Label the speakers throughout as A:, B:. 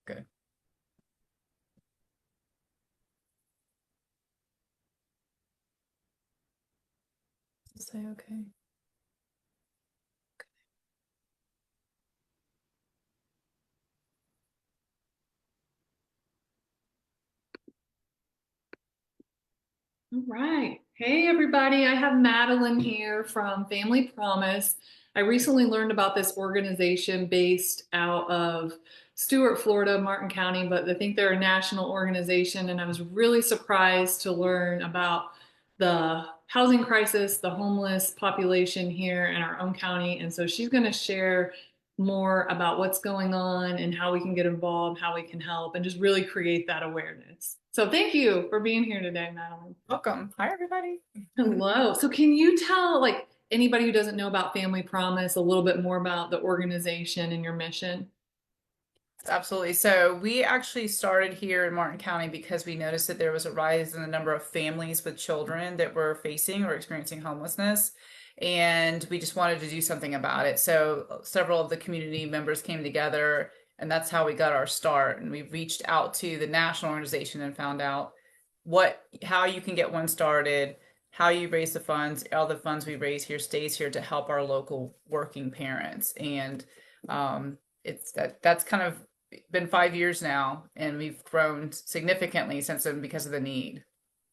A: Good. Say okay. All right. Hey, everybody. I have Madeliene here from Family Promise. I recently learned about this organization based out of Stuart, Florida, Martin County, but I think they're a national organization. And I was really surprised to learn about the housing crisis, the homeless population here in our own county. And so she's going to share more about what's going on and how we can get involved, how we can help, and just really create that awareness. So thank you for being here today, Madeline.
B: Welcome. Hi, everybody.
A: Hello. So can you tell like anybody who doesn't know about Family Promise a little bit more about the organization and your mission?
B: Absolutely. So we actually started here in Martin County because we noticed that there was a rise in the number of families with children that were facing or experiencing homelessness. And we just wanted to do something about it. So several of the community members came together, and that's how we got our start. And we reached out to the national organization and found out how you can get one started, how you raise the funds. All the funds we raise here stays here to help our local working parents. And that's kind of been 5 years now, and we've grown significantly since then because of the need.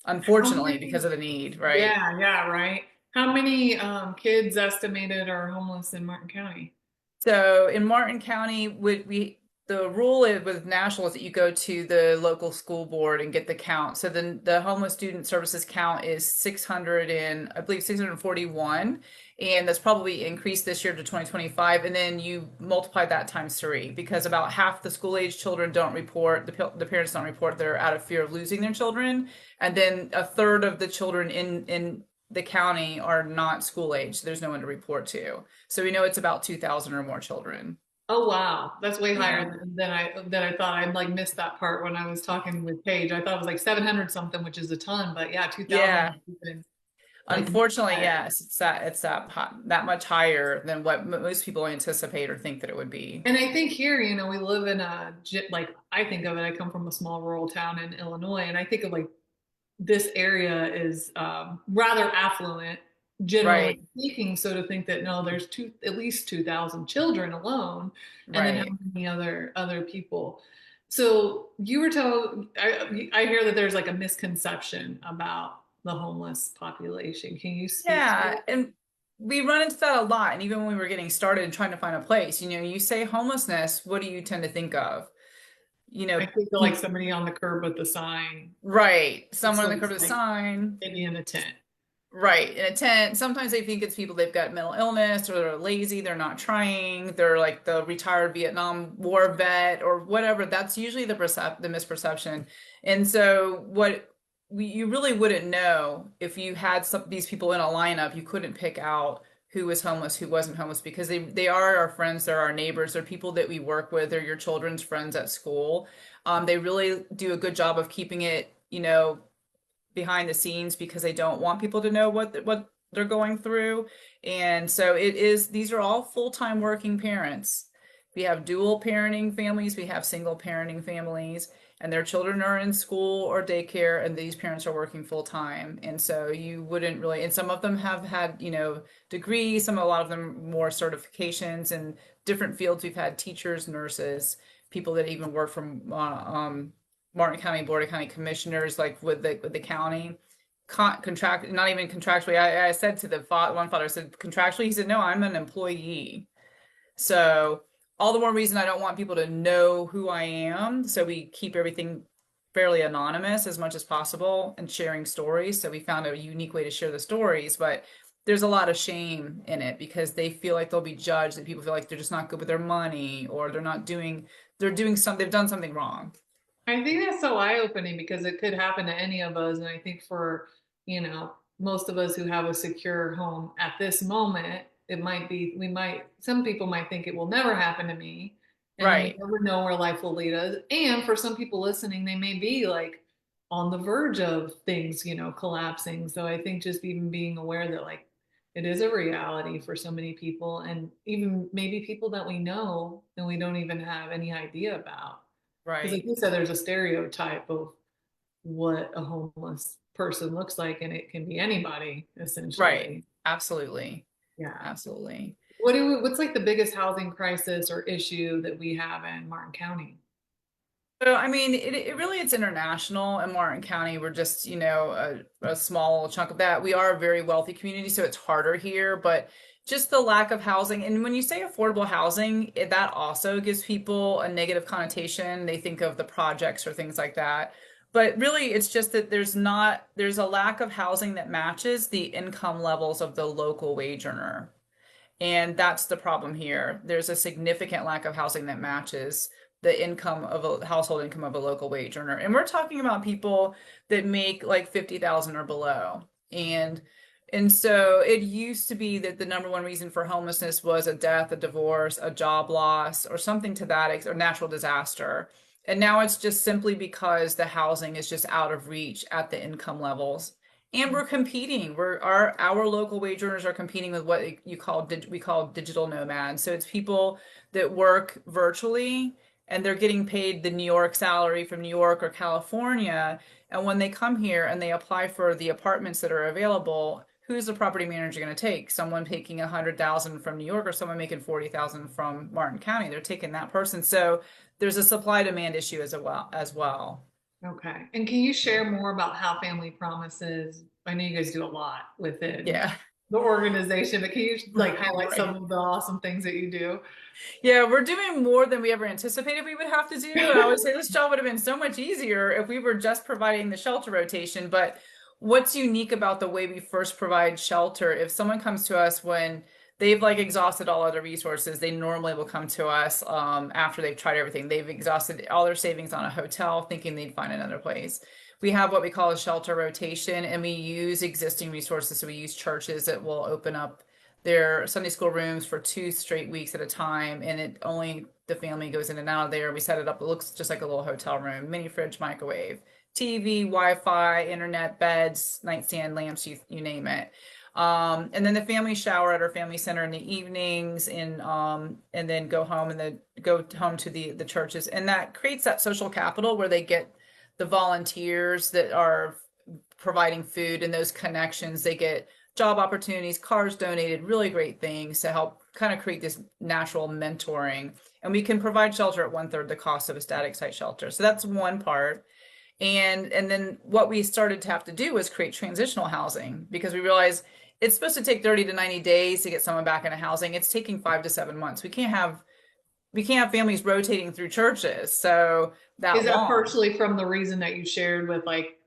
A: How
B: Unfortunately, because
A: many?
B: of the need, right?
A: Yeah, yeah, right. How many kids estimated are homeless in Martin County?
B: So in Martin County, would we the rule is with national is that you go to the local school board and get the count. So then the homeless student services count is 600 and I believe 641, and that's probably increased this year to 2025. And then you multiply that times three because about half the school age children don't report, the parents don't report, they're out of fear of losing their children, and then a third of the children in the county are not school age. There's no one to report to. So we know it's about 2,000 or more children.
A: Oh wow, that's way higher
B: Yeah.
A: than I thought. I like missed that part when I was talking with Paige. I thought it was like 700 something, which is a ton, but yeah, 2000
B: Yeah.
A: even like
B: Unfortunately, yes, that much higher than what most people anticipate or think that it would be.
A: And I think here, we live in like I think of it, I come from a small rural town in Illinois, and I think of like this area is rather affluent, generally
B: Right.
A: speaking. So to think that no, there's at least 2,000 children alone, and then how
B: Right.
A: many other people. So you were told, I hear that there's like a misconception about the homeless population. Can you speak to
B: Yeah.
A: it?
B: And we run into that a lot. And even when we were getting started and trying to find a place, you say homelessness, what do you tend to think of? You
A: I
B: know,
A: think of like
B: people,
A: somebody on the curb with a sign.
B: right.
A: It's
B: Someone on the curb
A: looks
B: of the
A: like
B: sign.
A: maybe in a tent.
B: Right. In a tent, sometimes they think it's people they've got mental illness or they're lazy, they're not trying, they're like the retired Vietnam War vet or whatever. That's usually the misperception. And so you really wouldn't know if you had these people in a lineup, you couldn't pick out who was homeless, who wasn't homeless because they are our friends, they're our neighbors, they're people that we work with, they're your children's friends at school. They really do a good job of keeping it, behind the scenes because they don't want people to know what they're going through. And so these are all full-time working parents. We have dual parenting families, we have single parenting families, and their children are in school or daycare, and these parents are working full time. And so you wouldn't really, and some of them have had, degrees, a lot of them more certifications in different fields. We've had teachers, nurses, people that even work from Martin County Board of County Commissioners, like with the county contract, not even contractually. I said to one father, I said contractually. He said, no, I'm an employee. So all the more reason I don't want people to know who I am. So we keep everything fairly anonymous as much as possible and sharing stories. So we found a unique way to share the stories, but there's a lot of shame in it because they feel like they'll be judged, that people feel like they're just not good with their money or they've done something wrong.
A: I think that's so eye-opening because it could happen to any of us. And I think for, most of us who have a secure home at this moment, some people might think it will never happen to me. And then we
B: Right.
A: never know where life will lead us. And for some people listening, they may be like on the verge of things, collapsing. So I think just even being aware that like it is a reality for so many people and even maybe people that we know and we don't even have any idea about. Because
B: Right.
A: like you said, there's a stereotype of what a homeless person looks like, and it can be anybody
B: Right.
A: essentially.
B: Absolutely.
A: Yeah.
B: Absolutely.
A: What's like the biggest housing crisis or issue that we have in Martin County?
B: So, I mean, it really it's international. In Martin County, we're just, a small chunk of that. We are a very wealthy community, so it's harder here, but just the lack of housing. And when you say affordable housing, that also gives people a negative connotation. They think of the projects or things like that. But really, it's just that there's a lack of housing that matches the income levels of the local wage earner. And that's the problem here. There's a significant lack of housing that matches the income of a household income of a local wage earner. And we're talking about people that make like 50,000 or below. And so it used to be that the number one reason for homelessness was a death, a divorce, a job loss, or something to that, or natural disaster. And now it's just simply because the housing is just out of reach at the income levels. And we're competing. Our local wage earners are competing with what we call digital nomads. So it's people that work virtually and they're getting paid the New York salary from New York or California. And when they come here and they apply for the apartments that are available, who's the property manager going to take? Someone making 100,000 from New York or someone making 40,000 from Martin County? They're taking that person. So there's a supply demand issue as well.
A: Okay. And can you share more about how Family Promises? I know you guys do a lot within
B: Yeah.
A: the organization, but can you like highlight some
B: Right.
A: of the awesome things that you do?
B: Yeah, we're doing more than we ever anticipated we would have to do. And I would say this job would have been so much easier if we were just providing the shelter rotation. But what's unique about the way we first provide shelter, if someone comes to us when they've like exhausted all other resources, they normally will come to us after they've tried everything. They've exhausted all their savings on a hotel, thinking they'd find another place. We have what we call a shelter rotation, and we use existing resources. So we use churches that will open up their Sunday school rooms for 2 straight weeks at a time, and it only the family goes in and out of there. We set it up; it looks just like a little hotel room, mini fridge, microwave, TV, Wi-Fi, internet, beds, nightstand, lamps, you name it. And then the family shower at our family center in the evenings, and then go home and then go home to the churches, and that creates that social capital where they get the volunteers that are providing food and those connections. They get job opportunities, cars donated, really great things to help kind of create this natural mentoring. And we can provide shelter at 1/3 the cost of a static site shelter. So that's one part. And then what we started to have to do was create transitional housing because we realized it's supposed to take 30 to 90 days to get someone back into housing. It's taking 5 to 7 months. We can't have families rotating through churches so
A: Is
B: that
A: that
B: long.
A: partially from the reason that you shared with like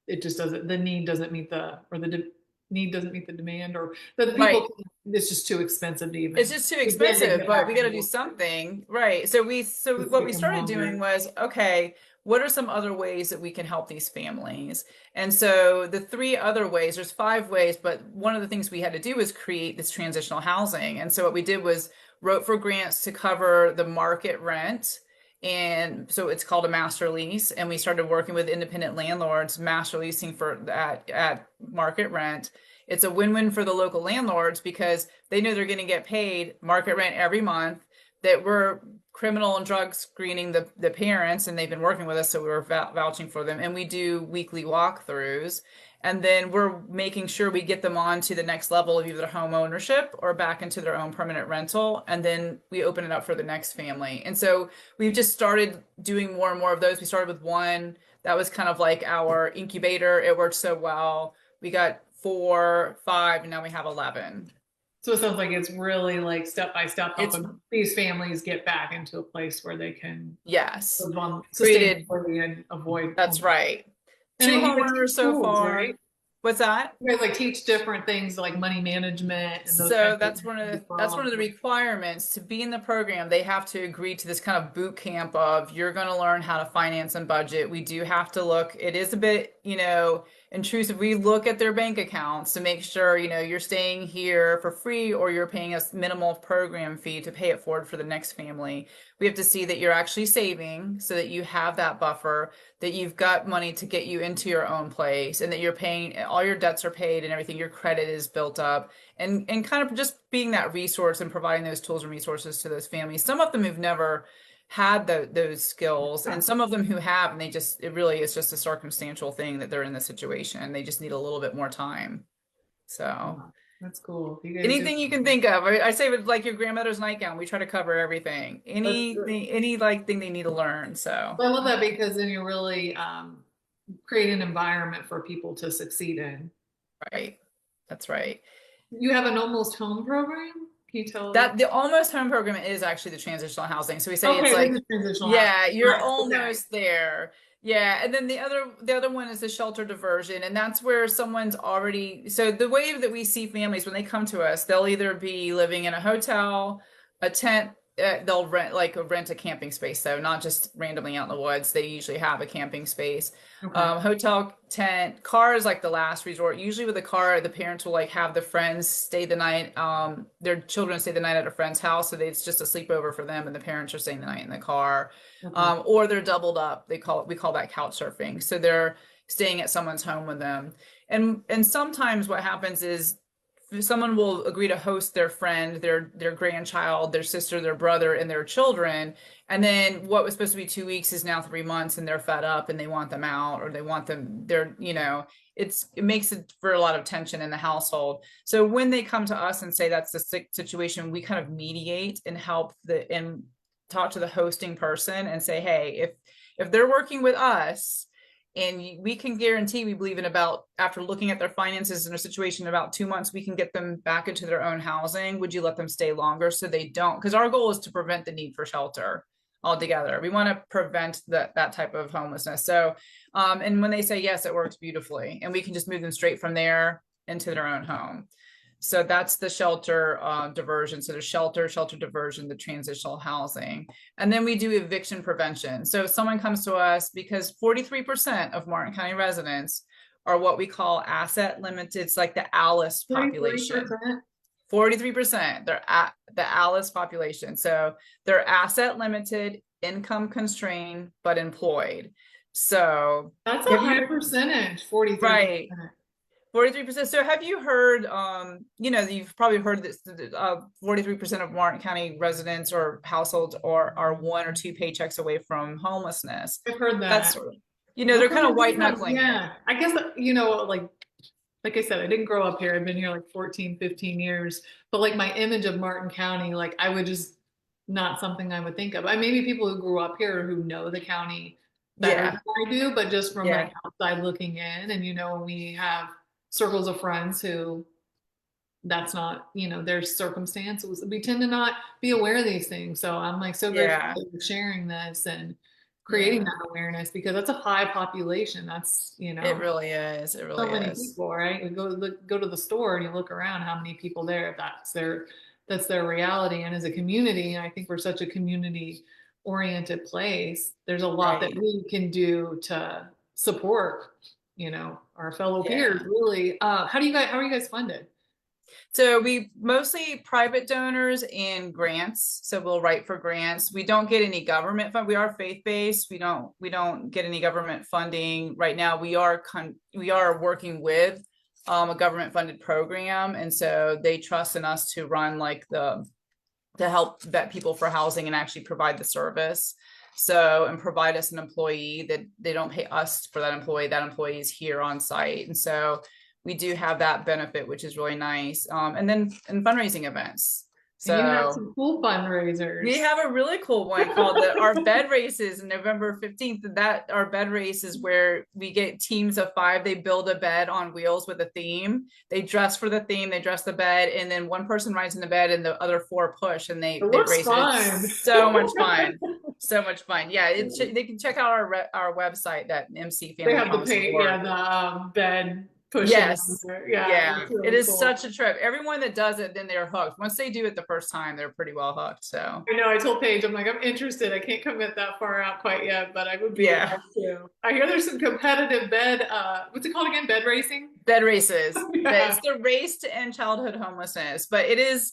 A: it just doesn't the need doesn't meet the or the need doesn't meet the demand or that the people
B: Right.
A: can, it's just too expensive to
B: It's
A: even
B: just too
A: begin to
B: expensive,
A: get
B: but
A: back
B: we got to
A: into
B: do
A: work.
B: something, right? So
A: It's
B: what we
A: taken
B: started doing
A: longer.
B: was, okay, what are some other ways that we can help these families? And so the three other ways, there's 5 ways, but one of the things we had to do was create this transitional housing. And so what we did was wrote for grants to cover the market rent. And so it's called a master lease. And we started working with independent landlords, master leasing for that at market rent. It's a win-win for the local landlords because they know they're going to get paid market rent every month, that we're criminal and drug screening the parents, and they've been working with us, so we're vouching for them. And we do weekly walkthroughs. And then we're making sure we get them on to the next level of either home ownership or back into their own permanent rental. And then we open it up for the next family. And so we've just started doing more and more of those. We started with one that was kind of like our incubator. It worked so well. We got 4, 5, and now we have 11.
A: So it sounds like it's really like step by step
B: It's
A: helping these families get back into a place where they can
B: Yes,
A: live on
B: created.
A: sustainably and avoid
B: That's
A: homelessness.
B: right.
A: And
B: Two
A: then you guys
B: homeowners
A: teach
B: so
A: tools,
B: far.
A: right?
B: What's that?
A: You guys like teach different things like money management and those
B: So
A: kinds of
B: that's
A: things
B: one
A: to
B: of
A: the
B: that's one
A: prom.
B: of the requirements to be in the program. They have to agree to this kind of boot camp of you're going to learn how to finance and budget. We do have to look. It is a bit, intrusive. We look at their bank accounts to make sure, you're staying here for free or you're paying a minimal program fee to pay it forward for the next family. We have to see that you're actually saving so that you have that buffer, that you've got money to get you into your own place, and that you're paying all your debts are paid and everything, your credit is built up, and kind of just being that resource and providing those tools and resources to those families. Some of them have never had those skills, and some of them who have, and they just, it really is just a circumstantial thing that they're in the situation. They just need a little bit more time. So
A: Wow, that's cool. You guys do.
B: anything you can think of. I say with like your grandmother's nightgown, we try to cover everything.
A: That's good.
B: Anything, any like thing they need to learn. So
A: Well, I love that because then you really create an environment for people to succeed in.
B: right. That's right.
A: You have an almost home program? Can you tell?
B: That the almost home program is actually the transitional housing. So we say it's
A: Okay, it
B: like,
A: is a transitional housing.
B: yeah, you're
A: Nice. Okay.
B: almost there. Yeah. And then the other one is the shelter diversion. And that's where someone's already, so the way that we see families when they come to us, they'll either be living in a hotel, a tent, they'll rent a camping space. So not just randomly out in the woods. They usually have a camping space.
A: Okay.
B: Hotel, tent, car is like the last resort. Usually with a car, the parents will like have the friends stay the night, their children stay the night at a friend's house. So it's just a sleepover for them and the parents are staying the night in the car.
A: Okay.
B: Or they're doubled up. We call that couch surfing. So they're staying at someone's home with them. And sometimes what happens is someone will agree to host their friend, their grandchild, their sister, their brother, and their children. And then what was supposed to be 2 weeks is now 3 months, and they're fed up and they want them out, or they want them, it makes it for a lot of tension in the household. So when they come to us and say that's the sick situation, we kind of mediate and help and talk to the hosting person and say, hey, if they're working with us, and we can guarantee, we believe in about, after looking at their finances and their situation, in about 2 months, we can get them back into their own housing. Would you let them stay longer so they don't? Because our goal is to prevent the need for shelter altogether. We want to prevent that type of homelessness. So, and when they say yes, it works beautifully. And we can just move them straight from there into their own home. So that's the shelter diversion. So there's shelter diversion, the transitional housing. And then we do eviction prevention. So if someone comes to us, because 43% of Martin County residents are what we call asset limited. It's like the ALIS population.
A: 43%.
B: 43%, they're at the ALIS population. So they're asset limited, income constrained, but employed. So
A: That's a
B: have
A: high
B: you,
A: percentage, 43%.
B: right. 43%. So have you heard, you've probably heard this, 43% of Martin County residents or households are 1 or 2 paychecks away from homelessness.
A: I've heard
B: That's
A: that.
B: sort of,
A: Well,
B: they're
A: 'cause
B: kind of
A: I
B: white
A: think
B: knuckling it.
A: yeah, I guess, like I said, I didn't grow up here. I've been here like 14, 15 years. But like my image of Martin County, like I would just not something I would think of. I maybe people who grew up here who know the county better
B: Yeah.
A: than I do, but just from like
B: Yeah.
A: outside looking in, and we have circles of friends who that's not, their circumstances. We tend to not be aware of these things. So I'm like so grateful
B: Yeah.
A: that you're sharing this and creating
B: Yeah.
A: that awareness because that's a high population. That's,
B: It really is. It
A: so
B: really
A: many
B: is.
A: people, right? You go to the store and you look around how many people there, that's their reality. And as a community, I think we're such a community oriented place. There's a lot that
B: Right.
A: we can do to support, our fellow peers
B: Yeah.
A: really. How are you guys funded?
B: So we mostly private donors and grants. So we'll write for grants. We don't get any government fund. We are faith-based. We don't get any government funding right now. We are working with a government funded program, and so they trust in us to run like to help vet people for housing and actually provide the service. So, and provide us an employee that they don't pay us for that employee. That employee is here on site, and so we do have that benefit, which is really nice. And then in fundraising events.
A: And you have
B: So
A: some cool
B: we
A: fundraisers.
B: have a really cool one called our bed races, November 15th. That our bed race is where we get teams of 5. They build a bed on wheels with a theme. They dress for the theme, they dress the bed, and then one person rides in the bed and the other 4 push and
A: It
B: they
A: looks
B: race it.
A: fun.
B: It's so much fun. So much fun. Yeah, they can check out our website at
A: They have the paint,
B: mcfamilypromise.org.
A: yeah, the bed pushing on
B: Yes.
A: there. Yeah,
B: Yeah.
A: that's
B: It
A: really
B: is
A: cool.
B: such a trip. Everyone that does it, then they're hooked. Once they do it the first time, they're pretty well hooked. So
A: I know. I told Paige, I'm like, I'm interested. I can't commit that far out quite yet, but I would be
B: yeah.
A: love to. I hear there's some competitive what's it called again? Bed racing?
B: Bed races.
A: Yeah.
B: It's the race to end childhood homelessness, but it is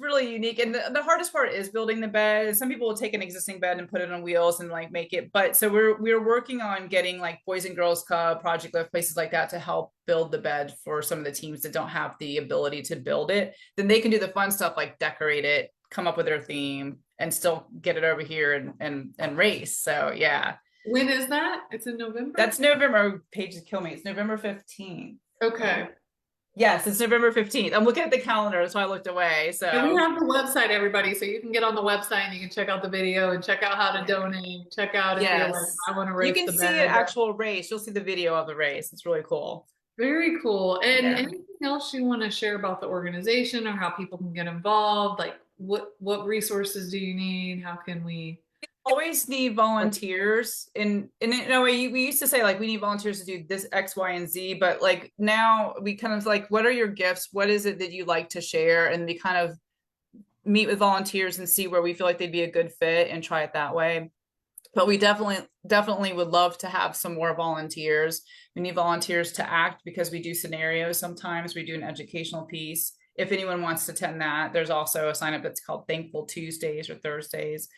B: really unique. And the hardest part is building the bed. Some people will take an existing bed and put it on wheels and like make it. But so we're working on getting like Boys and Girls Club, Project Lift, places like that to help build the bed for some of the teams that don't have the ability to build it. Then they can do the fun stuff like decorate it, come up with their theme, and still get it over here and race. So yeah,
A: When is that? It's in November?
B: that's November. Pages kill me. It's November 15th.
A: Okay.
B: Yes, it's November 15th. I'm looking at the calendar, so I looked away.
A: And we
B: So
A: have the website, everybody, so you can get on the website and you can check out the video and check out how to donate. Check out if you're like,
B: yes,
A: I want to
B: you
A: race
B: can
A: the
B: see an
A: bed.
B: actual race. You'll see the video of the race. It's really cool.
A: Very cool. And
B: Yeah.
A: anything else you want to share about the organization or how people can get involved? Like what resources do you need? How can we?
B: Always need volunteers, and in a way we used to say like we need volunteers to do this X, Y, and Z, but like now we kind of like, what are your gifts? What is it that you like to share? And we kind of meet with volunteers and see where we feel like they'd be a good fit and try it that way. But we definitely would love to have some more volunteers. We need volunteers to act because we do scenarios sometimes. We do an educational piece. If anyone wants to attend that, there's also a sign up that's called Thankful Tuesdays or Thursdays.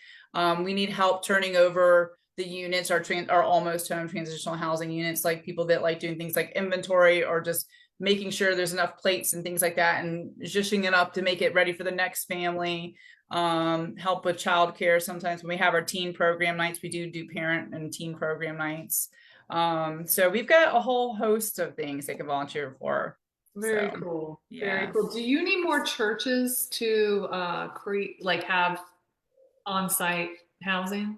B: We need help turning over the units, our almost home transitional housing units, like people that like doing things like inventory or just making sure there's enough plates and things like that, and zhishing it up to make it ready for the next family. Help with childcare. Sometimes when we have our teen program nights, we do parent and teen program nights. So we've got a whole host of things they can volunteer for.
A: Very
B: So
A: cool. Very
B: yeah.
A: cool. Do you need more churches to create like have on-site housing?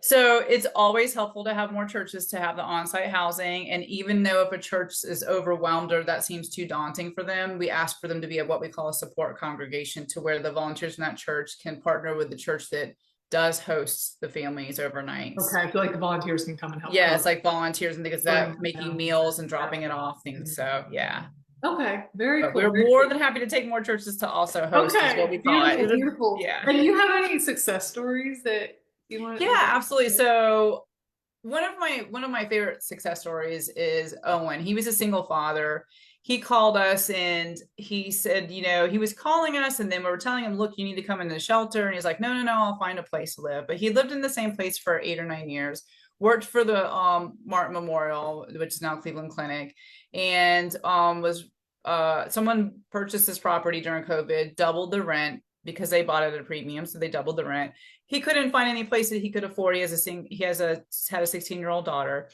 B: So it's always helpful to have more churches to have the on-site housing. And even though if a church is overwhelmed or that seems too daunting for them, we ask for them to be what we call a support congregation, to where the volunteers in that church can partner with the church that does host the families overnight.
A: Okay, I feel like the volunteers can come and help
B: Yeah, it's
A: cook.
B: like volunteers and things
A: Sorting
B: that
A: them
B: making
A: down.
B: meals and dropping it off things. So yeah.
A: Okay, very
B: But
A: cool.
B: we're
A: Very
B: more
A: cool.
B: than happy to take more churches to also host, is what
A: Okay,
B: we call
A: beautiful,
B: it.
A: beautiful.
B: Yeah.
A: And do you have any success stories that you want
B: Yeah,
A: you'd like
B: absolutely.
A: to share?
B: So one of my favorite success stories is Owen. He was a single father. He called us and he said, he was calling us, and then we were telling him, look, you need to come in the shelter. And he's like, no, no, no, I'll find a place to live. But he lived in the same place for 8 or 9 years, worked for the Martin Memorial, which is now Cleveland Clinic, and was someone purchased this property during COVID, doubled the rent because they bought it at a premium, so they doubled the rent. He couldn't find any place that he could afford. He had a 16-year-old daughter.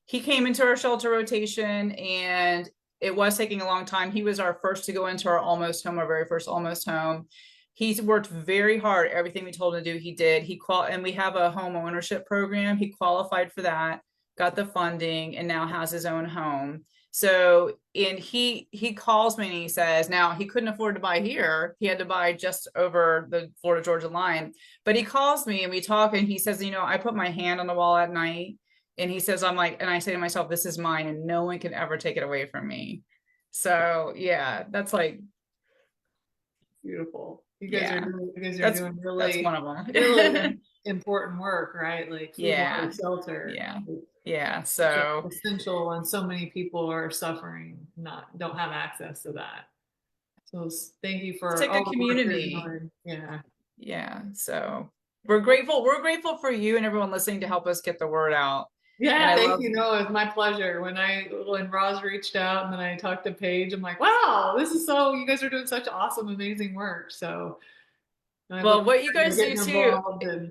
B: He came into our shelter rotation, and it was taking a long time. He was our first to go into our almost home, our very first almost home. He's worked very hard. Everything we told him to do, he did. And we have a home ownership program. He qualified for that, got the funding, and now has his own home. So, and he calls me and he says, now he couldn't afford to buy here. He had to buy just over the Florida Georgia line. But he calls me and we talk, and he says, I put my hand on the wall at night, and he says, I'm like, and I say to myself, this is mine and no one can ever take it away from me. So yeah, that's like,
A: Beautiful.
B: yeah,
A: You guys are
B: that's
A: doing
B: that's
A: really,
B: one of
A: really
B: them.
A: important work, right? Like food, water,
B: Yeah,
A: shelter.
B: yeah, yeah.
A: Such
B: So
A: essential, and so many people are suffering, not don't have access to that. So thank you
B: it's
A: for
B: like a
A: all the work you're
B: community.
A: doing. Yeah.
B: Yeah. So we're grateful for you and everyone listening to help us get the word out. And
A: Yeah,
B: I
A: thank
B: love,
A: you. No, it's my pleasure. When Roz reached out and then I talked to Paige, I'm like, wow, you guys are doing such awesome, amazing work. So I
B: well,
A: look
B: what you
A: forward to
B: guys do
A: getting
B: too.
A: involved and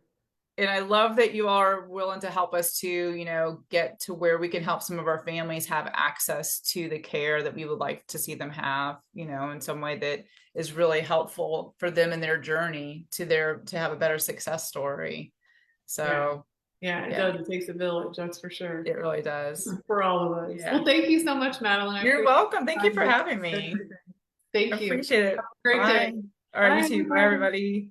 B: And I love that you are willing to help us to, get to where we can help some of our families have access to the care that we would like to see them have, in some way that is really helpful for them in their journey to have a better success story.
A: yeah.
B: So
A: Yeah, it
B: yeah,
A: does. It takes a village, that's for sure.
B: it really does.
A: For all of us.
B: Yeah.
A: Well, thank you so much, Madeline. I
B: You're
A: appreciate
B: welcome. Thank
A: the
B: you
A: time
B: for
A: to
B: having
A: share
B: me.
A: everything. Thank you.
B: Appreciate it.
A: Great day.
B: Bye. All right, you
A: Bye,
B: too. Bye,
A: everybody.
B: everybody.